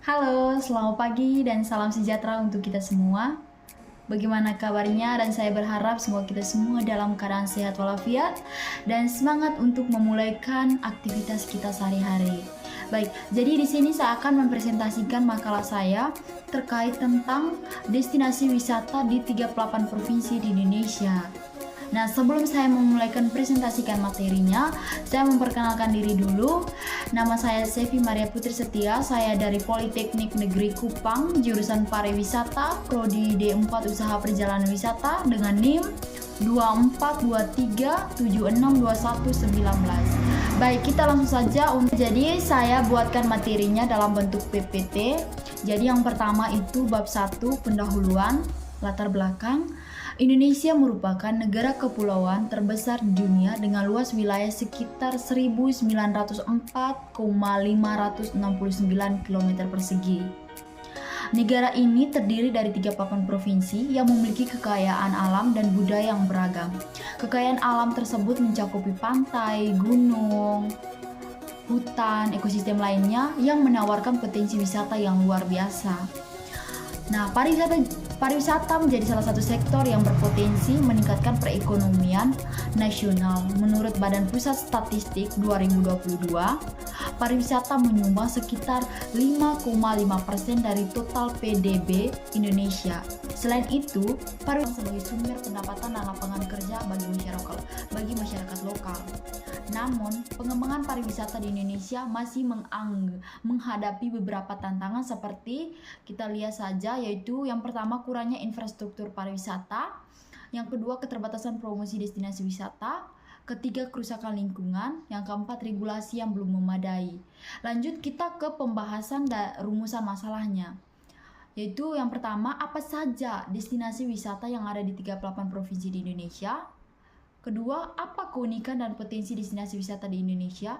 Halo, selamat pagi dan salam sejahtera untuk kita semua. Bagaimana kabarnya? Dan saya berharap semoga kita semua dalam keadaan sehat walafiat dan semangat untuk memulaikan aktivitas kita sehari-hari. Baik, jadi di sini saya akan mempresentasikan makalah saya terkait tentang destinasi wisata di 38 provinsi di Indonesia. Nah, sebelum saya memulaikan presentasikan materinya, saya memperkenalkan diri dulu. Nama saya Sevi Maria Putri Setia, saya dari Politeknik Negeri Kupang, jurusan Pariwisata, Prodi D4 Usaha Perjalanan Wisata dengan NIM 2423762119. Baik, kita langsung saja. Jadi, saya buatkan materinya dalam bentuk PPT. Jadi, yang pertama itu bab 1, pendahuluan, latar belakang. Indonesia merupakan negara kepulauan terbesar di dunia dengan luas wilayah sekitar 1904,569 km persegi. Negara ini terdiri dari 38 provinsi yang memiliki kekayaan alam dan budaya yang beragam. Kekayaan alam tersebut mencakupi pantai, gunung, hutan, ekosistem lainnya yang menawarkan potensi wisata yang luar biasa. Nah, pariwisata menjadi salah satu sektor yang berpotensi meningkatkan perekonomian nasional. Menurut Badan Pusat Statistik 2022, pariwisata menyumbang sekitar 5,5% dari total PDB Indonesia. Selain itu, pariwisata sebagai sumber pendapatan dan lapangan kerja bagi masyarakat lokal. Namun, pengembangan pariwisata di Indonesia masih menghadapi beberapa tantangan seperti kita lihat saja, yaitu yang pertama kurangnya infrastruktur pariwisata, yang kedua keterbatasan promosi destinasi wisata, ketiga kerusakan lingkungan, yang keempat regulasi yang belum memadai. Lanjut kita ke pembahasan rumusan masalahnya, yaitu yang pertama apa saja destinasi wisata yang ada di 38 provinsi di Indonesia. Kedua, apa keunikan dan potensi destinasi wisata di Indonesia?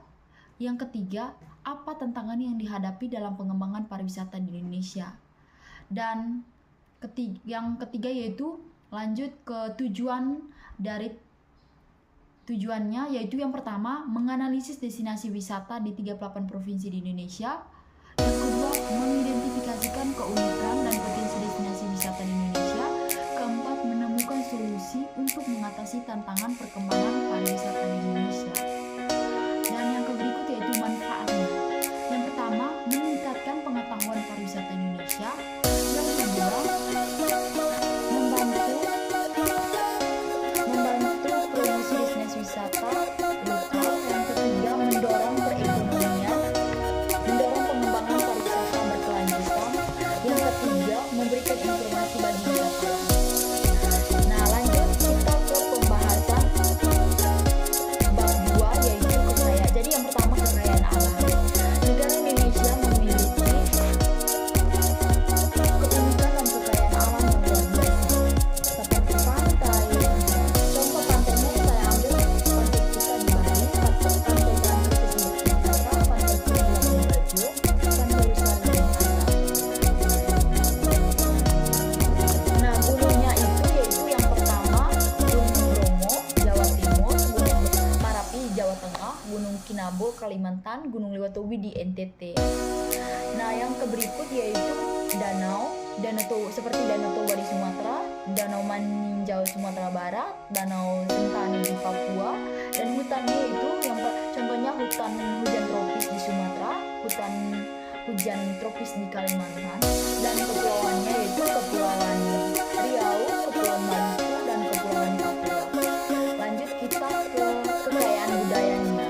Yang ketiga, apa tantangan yang dihadapi dalam pengembangan pariwisata di Indonesia? Dan yang ketiga yaitu lanjut ke tujuannya, yaitu yang pertama, menganalisis destinasi wisata di 38 provinsi di Indonesia. Yang kedua, mengidentifikasikan keunikan dan potensi destinasi wisata di Indonesia. Keempat, menemukan solusi untuk mengatasi tantangan perkembangan pariwisata di Indonesia. Dan yang berikut yaitu manfaatnya. Yang pertama, meningkatkan pengetahuan pariwisata Indonesia. Yang kedua, membantu promosi destinasi wisata lokal. Yang ketiga, mendorong perekonomian, mendorong pengembangan pariwisata berkelanjutan. Yang ketiga, memberikan informasi bagi wisatawan. Nah, lanjut kita ke pembahasan bab 2 yaitu kekayaan. Jadi yang pertama, kekayaan alam. Negara Indonesia memiliki keunikan dan kekayaan alam yang luar biasa, seperti pantai. Contoh pantainya saya ambil pantai kita di Bali, pantai Tanjung Priok Utara, pantai Pulau Bajo, pantai Wisata Jakarta. Nah, gunungnya itu yaitu yang pertama Gunung Bromo, Jawa Timur, Gunung Marapi, Jawa Tengah, Gunung Kinabo, Kalimantan, Gunung Lewatowi di NTT. Nah, yang berikut yaitu danau seperti Danau Toba di Sumatera, Danau Maninjau Sumatera Barat, Danau Sentani di Papua, dan hutannya itu yang contohnya hutan hujan tropis di Sumatera, hutan hujan tropis di Kalimantan, dan kepulauannya yaitu Kepulauan Riau, Kepulauan Maluku, dan Kepulauan Papua. Lanjut kita ke kekayaan budayanya.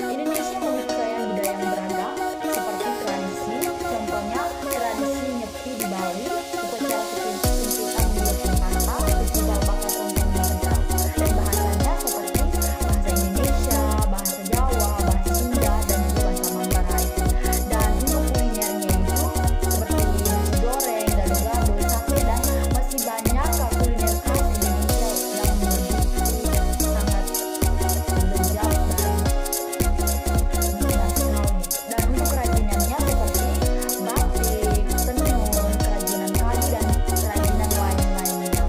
Indonesia memiliki kekayaan budaya yang beragam seperti tradisi, contohnya tradisi nyepi di Bali, upacara pencucian di Yogyakarta, festival bakat konten di Tegal, dan bahasanya seperti bahasa Indonesia, bahasa Jawa, bahasa Sunda, dan juga bahasa Manggarai. Dan untuk kulinernya itu seperti nasi goreng, gado-gado, sate, dan masih banyak kuliner khas Indonesia yang menurutku sangat lezat dan nasional. Dan untuk kerajinannya seperti batik, tenun, kerajinan kayu, dan kerajinan lain-lainnya.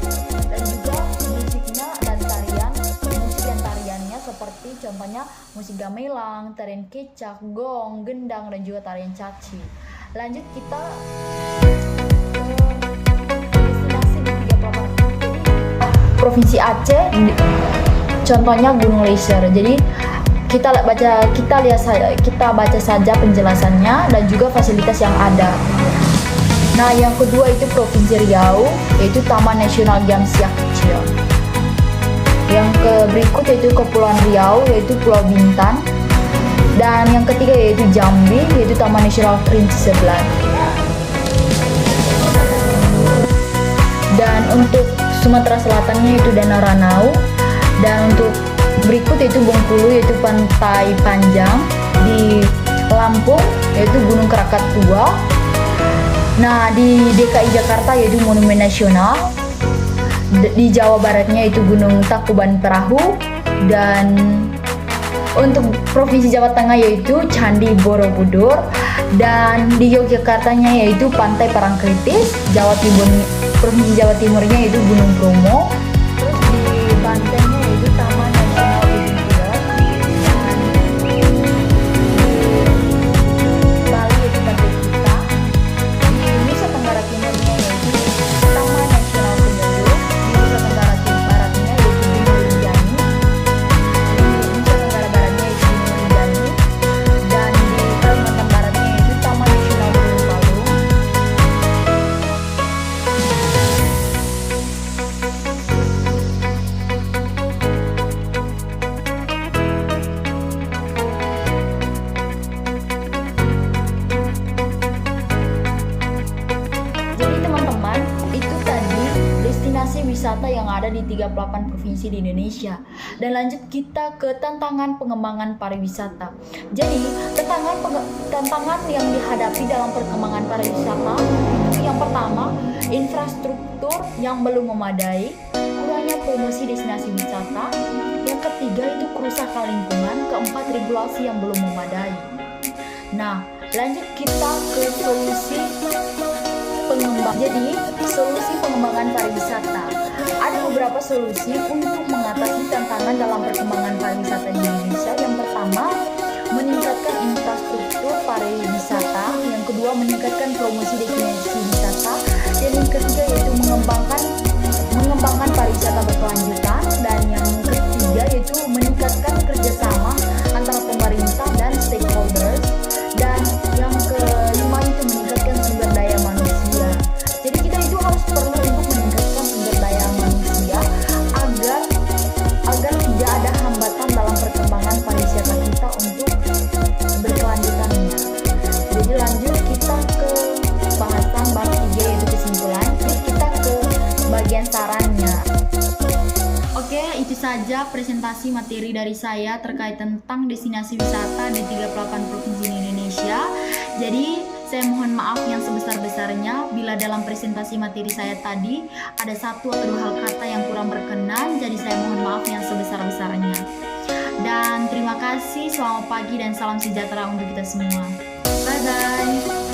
Dan juga musiknya dan tariannya seperti contohnya musik gamelan, tarian kecak, gong, gendang, dan juga tarian caci. Lanjut kita destinasi di 38 provinsi Aceh. Contohnya Gunung Leuser. Jadi kita baca saja penjelasannya dan juga fasilitas yang ada. Nah, yang kedua itu Provinsi Riau, yaitu Taman Nasional Jamsiak Kecil. Yang berikut yaitu Kepulauan Riau, yaitu Pulau Bintan. Dan yang ketiga yaitu Jambi, yaitu Taman Nasional Kerinci Sebelat. Dan untuk Sumatera Selatannya itu Danau Ranau. Dan untuk berikut yaitu Bengkulu, yaitu Pantai Panjang. Di Lampung yaitu Gunung Krakatau. Nah, di DKI Jakarta yaitu Monumen Nasional. Di Jawa Baratnya itu Gunung Tangkuban Perahu. Dan untuk Provinsi Jawa Tengah yaitu Candi Borobudur. Dan di Yogyakartanya yaitu Pantai Parangtritis. Provinsi Jawa Timurnya yaitu Gunung Bromo. Terus di Bantengnya yaitu Taman Nasional Ujung Kulon. Dan Bali yaitu Pantai Kuta. Di Nusa Tenggara Timurnya yaitu Taman Nasional Komodo. Di Nusa Tenggara Baratnya yaitu Gunung Rinjani. Di Nusa Tenggara Baratnya yaitu Gunung Rinjani. Dan di Kalimantan Baratnya yaitu Taman Nasional Gunung Palung. Jadi teman-teman, itu tadi destinasi wisata yang ada di 38 provinsi di Indonesia. Dan lanjut kita ke tantangan pengembangan pariwisata. Jadi, tantangan yang dihadapi dalam perkembangan pariwisata itu yang pertama, infrastruktur yang belum memadai, kurangnya promosi destinasi wisata. Yang ketiga itu kerusakan lingkungan, keempat regulasi yang belum memadai. Nah, lanjut kita ke solusi solusi pengembangan pariwisata. Ada beberapa solusi untuk mengatasi tantangan dalam perkembangan pariwisata di Indonesia. Yang pertama, meningkatkan infrastruktur pariwisata. Yang kedua, meningkatkan promosi destinasi wisata. Dan yang ketiga yaitu mengembangkan pariwisata berkelanjutan. Dan yang ketiga yaitu meningkatkan kerjasama antara pemerintah dan stakeholders. Dan yang kelima itu meningkatkan sumber daya manusia. Jadi kita itu harus perlu untuk meningkatkan sumber daya manusia agar tidak ada hambatan dalam perkembangan pariwisata kita untuk berkelanjutannya. Jadi lanjut kita ke bahasan bab 3 yaitu kesimpulan. Terus kita ke bagian sarannya. Oke, itu saja presentasi materi dari saya terkait tentang destinasi wisata di 38 provinsi di Indonesia. Jadi saya mohon maaf yang sebesar-besarnya bila dalam presentasi materi saya tadi ada satu atau dua hal kata yang kurang berkenan. Jadi saya mohon maaf yang sebesar-besarnya. Dan terima kasih, selamat pagi dan salam sejahtera untuk kita semua. Bye-bye.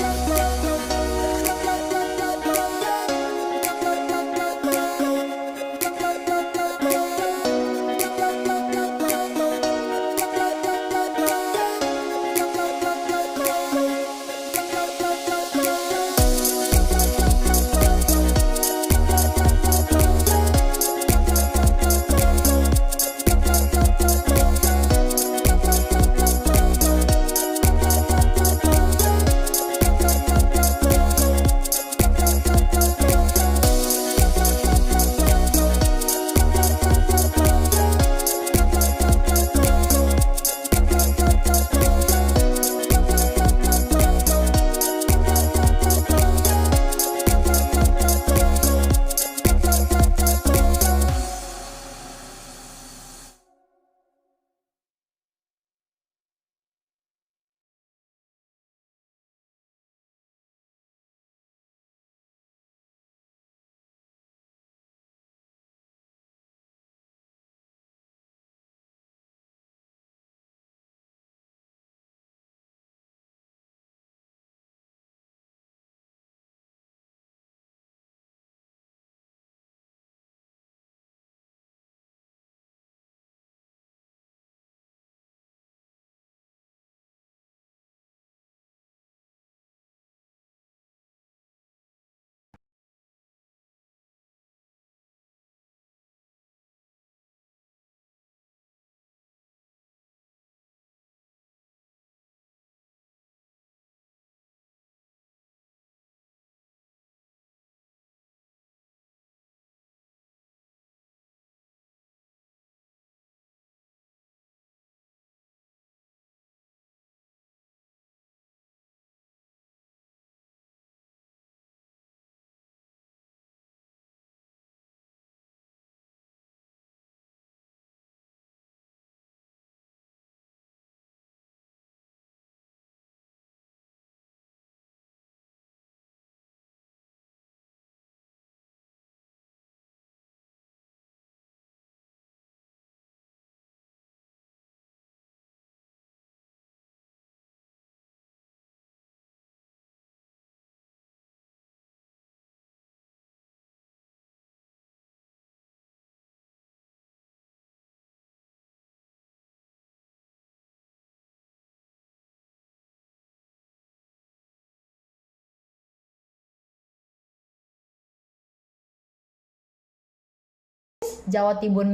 Jawa Timur,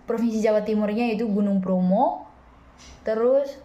provinsi Jawa Timurnya itu Gunung Bromo, terus